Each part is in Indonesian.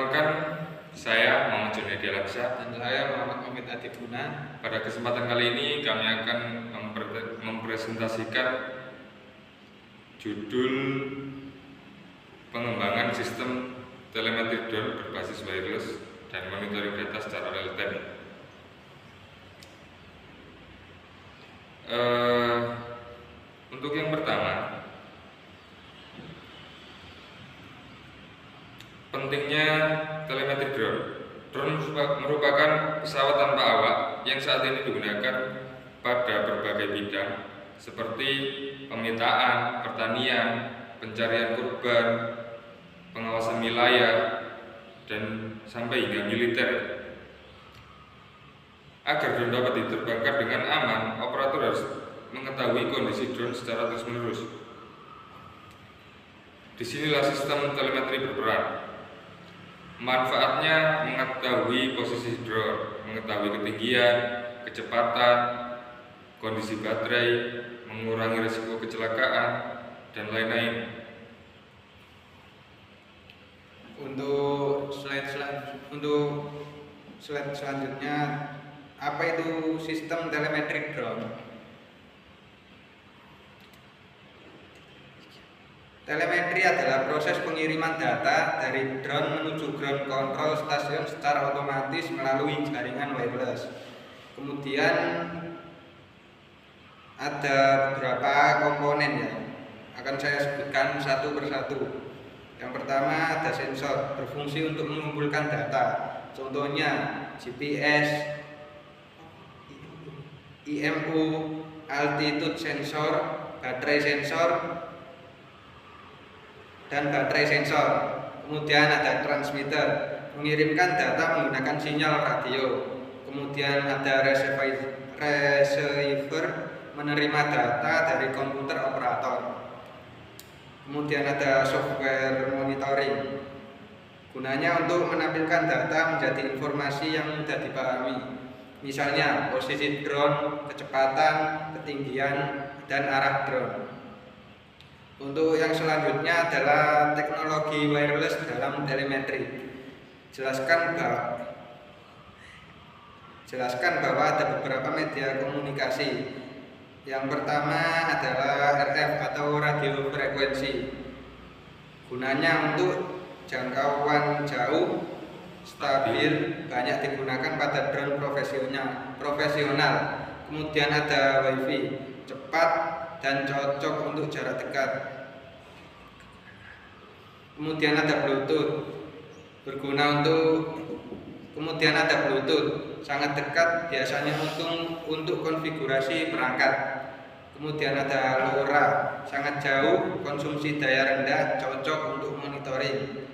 Perkenalkan, saya Muhammad Junaidi Alamsyah. Dan saya Muhammad Omid Adibuna. Pada kesempatan kali ini kami akan mempresentasikan judul pengembangan sistem telemetri drone berbasis wireless dan monitoring data secara real time. Untuk yang pertama, pentingnya telemetri drone. Drone merupakan pesawat tanpa awak yang saat ini digunakan pada berbagai bidang seperti pemetaan, pertanian, pencarian korban, pengawasan wilayah, dan sampai hingga militer. Agar drone dapat diterbangkan dengan aman, operator harus mengetahui kondisi drone secara terus-menerus. Disinilah sistem telemetri berperan. Manfaatnya mengetahui posisi drone, mengetahui ketinggian, kecepatan, kondisi baterai, mengurangi risiko kecelakaan, dan lain-lain. Untuk slide selanjutnya, apa itu sistem telemetri drone? Telemetri adalah proses pengiriman data dari drone menuju ground control station secara otomatis melalui jaringan wireless. Kemudian ada beberapa komponen yang akan saya sebutkan satu persatu. Yang pertama ada sensor, berfungsi untuk mengumpulkan data. Contohnya GPS, IMU, altitude sensor, baterai sensor, dan baterai sensor. Kemudian ada transmitter, mengirimkan data menggunakan sinyal radio. Kemudian ada receiver, menerima data dari komputer operator. Kemudian ada software monitoring, gunanya untuk menampilkan data menjadi informasi yang mudah dipahami. Misalnya posisi drone, kecepatan, ketinggian, dan arah drone. Untuk yang selanjutnya adalah teknologi wireless dalam telemetri. Jelaskan bahwa ada beberapa media komunikasi. Yang pertama adalah RF atau radio frekuensi. Gunanya untuk jangkauan jauh, stabil, banyak digunakan pada drone profesional. Kemudian ada WiFi, cepat dan cocok untuk jarak dekat. Kemudian ada Bluetooth, kemudian ada Bluetooth, sangat dekat, biasanya untuk konfigurasi perangkat. Kemudian ada LoRa, sangat jauh, konsumsi daya rendah, cocok untuk monitoring.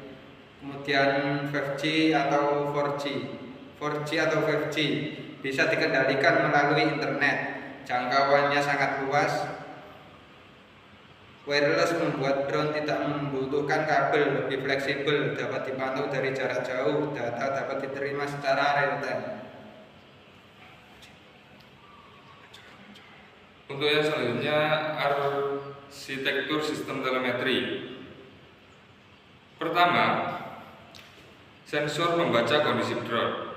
Kemudian 5G atau 4G bisa dikendalikan melalui internet, jangkauannya sangat luas. Wireless membuat drone tidak membutuhkan kabel, lebih fleksibel, dapat dipantau dari jarak jauh, data dapat diterima secara real time. Untuk yang selanjutnya, arsitektur sistem telemetri. Pertama, sensor membaca kondisi drone.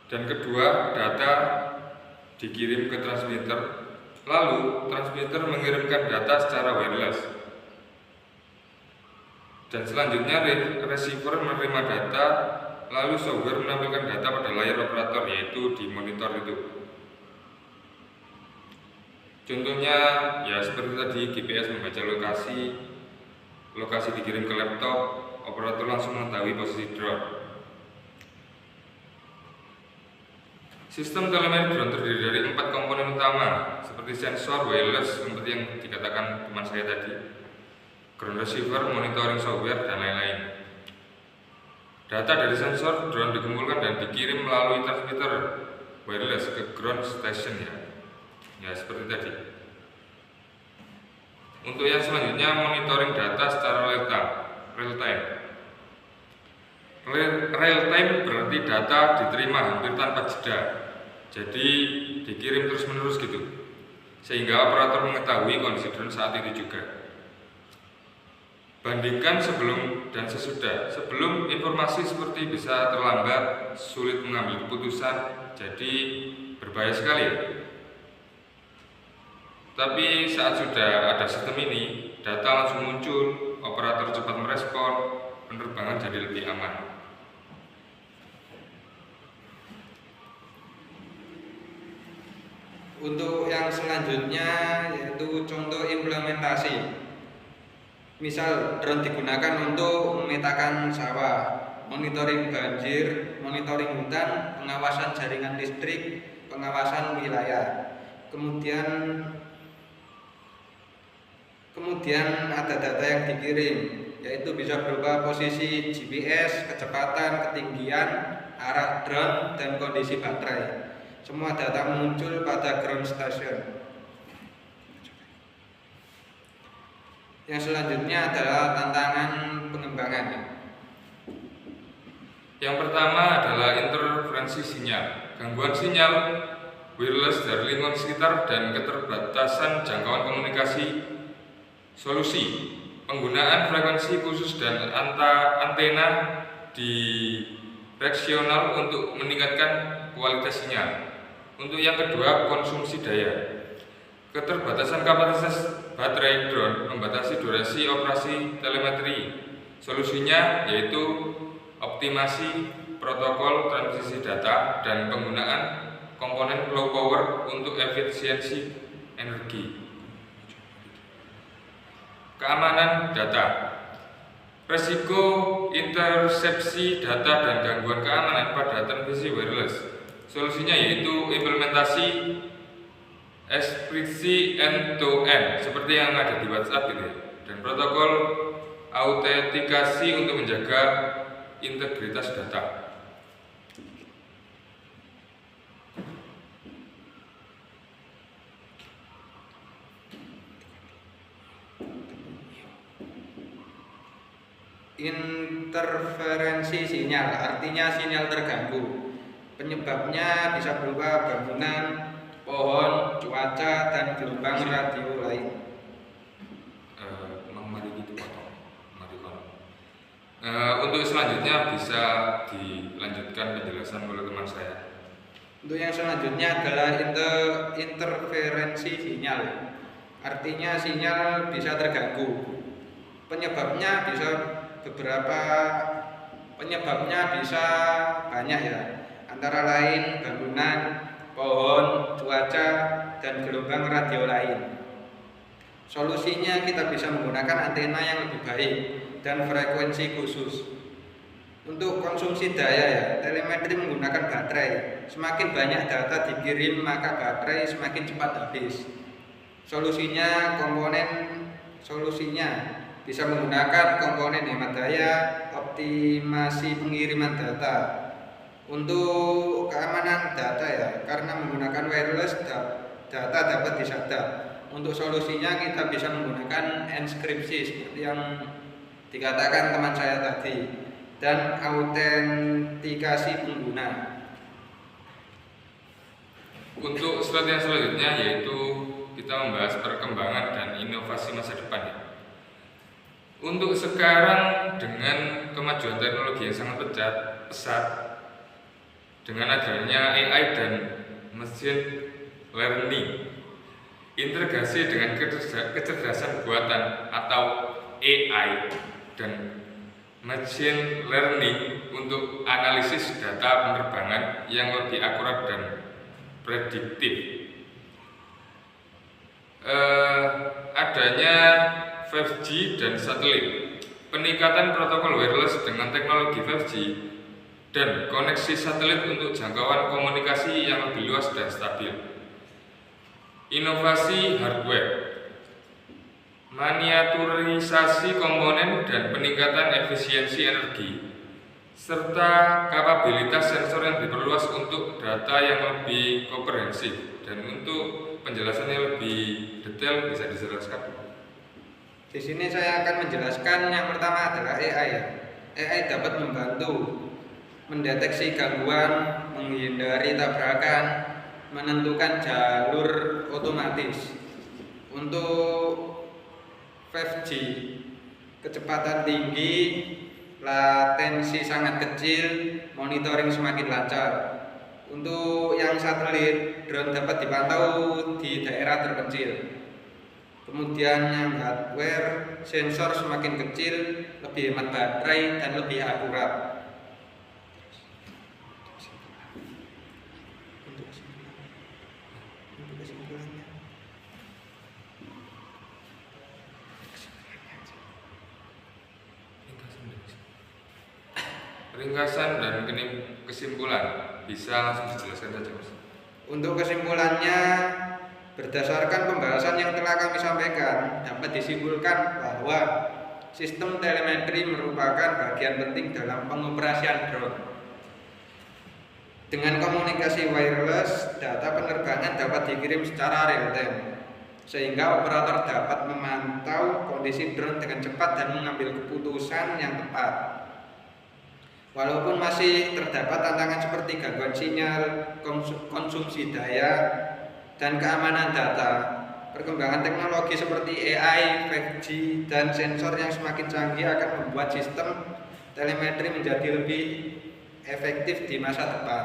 Dan kedua, data dikirim ke transmitter. Lalu, transmitter mengirimkan data secara wireless. Dan selanjutnya, receiver menerima data, lalu software menampilkan data pada layar operator, yaitu di monitor itu. Contohnya, ya seperti tadi, GPS membaca lokasi dikirim ke laptop, operator langsung mengetahui posisi drone. Sistem telemetri drone terdiri dari 4 komponen utama, seperti sensor, wireless, seperti yang dikatakan teman saya tadi, ground receiver, monitoring software, dan lain-lain. Data dari sensor drone dikumpulkan dan dikirim melalui transmitter wireless ke ground station ya seperti tadi. Untuk yang selanjutnya, monitoring data secara real time. Real time berarti data diterima hampir tanpa jeda. Jadi dikirim terus-menerus gitu, sehingga operator mengetahui kondisi drone saat itu juga. Bandingkan sebelum dan sesudah. Sebelum, informasi seperti bisa terlambat, sulit mengambil keputusan, jadi berbahaya sekali ya. Tapi saat sudah ada sistem ini, data langsung muncul, operator cepat merespon, penerbangan jadi lebih aman. Untuk yang selanjutnya yaitu contoh implementasi. Misal drone digunakan untuk memetakan sawah, monitoring banjir, monitoring hutan, pengawasan jaringan listrik, pengawasan wilayah. Kemudian ada data yang dikirim, yaitu bisa berupa posisi GPS, kecepatan, ketinggian, arah drone, dan kondisi baterai. Semua data muncul pada ground station. Yang selanjutnya adalah tantangan pengembangan. Yang pertama adalah interferensi sinyal, gangguan sinyal wireless dari lingkungan sekitar dan keterbatasan jangkauan komunikasi. Solusi: penggunaan frekuensi khusus dan antena direksional untuk meningkatkan kualitas sinyal. Untuk yang kedua, konsumsi daya. Keterbatasan kapasitas baterai drone membatasi durasi operasi telemetri. Solusinya yaitu optimasi protokol transmisi data dan penggunaan komponen low power untuk efisiensi energi. Keamanan data. Resiko intersepsi data dan gangguan keamanan pada transmisi wireless. Solusinya yaitu implementasi enkripsi end-to-end seperti yang ada di WhatsApp gitu ya, dan protokol autentikasi untuk menjaga integritas data. Interferensi sinyal, artinya sinyal terganggu. Penyebabnya bisa berupa bangunan, pohon, cuaca, dan gelombang radio lain. Untuk selanjutnya bisa dilanjutkan penjelasan oleh teman saya. Untuk yang selanjutnya adalah interferensi sinyal, artinya sinyal bisa terganggu. Penyebabnya bisa banyak ya, antara lain bangunan, pohon, cuaca, dan gelombang radio lain. Solusinya kita bisa menggunakan antena yang lebih baik dan frekuensi khusus. Untuk konsumsi daya ya, telemetri menggunakan baterai. Semakin banyak data dikirim maka baterai semakin cepat habis. Solusinya bisa menggunakan komponen hemat daya, optimasi pengiriman data. Untuk keamanan data ya, karena menggunakan wireless data dapat disadap. Untuk solusinya kita bisa menggunakan enkripsi seperti yang dikatakan teman saya tadi, dan autentikasi pengguna. Untuk slide yang selanjutnya yaitu kita membahas perkembangan dan inovasi masa depan ya. Untuk sekarang dengan kemajuan teknologi yang sangat pesat, dengan adanya AI dan machine learning, integrasi dengan kecerdasan buatan atau AI dan machine learning untuk analisis data penerbangan yang lebih akurat dan prediktif. Adanya 5G dan satelit, peningkatan protokol wireless dengan teknologi 5G dan koneksi satelit untuk jangkauan komunikasi yang lebih luas dan stabil. Inovasi hardware, miniaturisasi komponen dan peningkatan efisiensi energi, serta kapabilitas sensor yang diperluas untuk data yang lebih komprehensif. Dan untuk penjelasannya lebih detail bisa dijelaskan. Di sini saya akan menjelaskan yang pertama adalah AI ya. AI dapat membantu mendeteksi gangguan, menghindari tabrakan, menentukan jalur otomatis. Untuk 5G kecepatan tinggi, latensi sangat kecil, monitoring semakin lancar. Untuk yang satelit, drone dapat dipantau di daerah terpencil. Kemudian yang hardware, sensor semakin kecil, lebih hemat baterai dan lebih akurat. Ringkasan dan kesimpulan bisa langsung dijelaskan saja, Mas. Untuk kesimpulannya, berdasarkan pembahasan yang telah kami sampaikan, dapat disimpulkan bahwa sistem telemetri merupakan bagian penting dalam pengoperasian drone. Dengan komunikasi wireless, data penerbangan dapat dikirim secara real time, sehingga operator dapat memantau kondisi drone dengan cepat dan mengambil keputusan yang tepat. Walaupun masih terdapat tantangan seperti gangguan sinyal, konsumsi daya, dan keamanan data, perkembangan teknologi seperti AI, 5G, dan sensor yang semakin canggih akan membuat sistem telemetri menjadi lebih efektif di masa depan.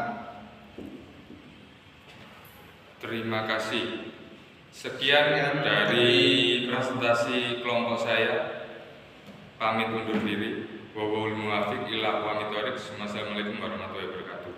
Terima kasih. Sekian dari presentasi kelompok saya. Pamit undur diri. Wassalamualaikum warahmatullahi wabarakatuh.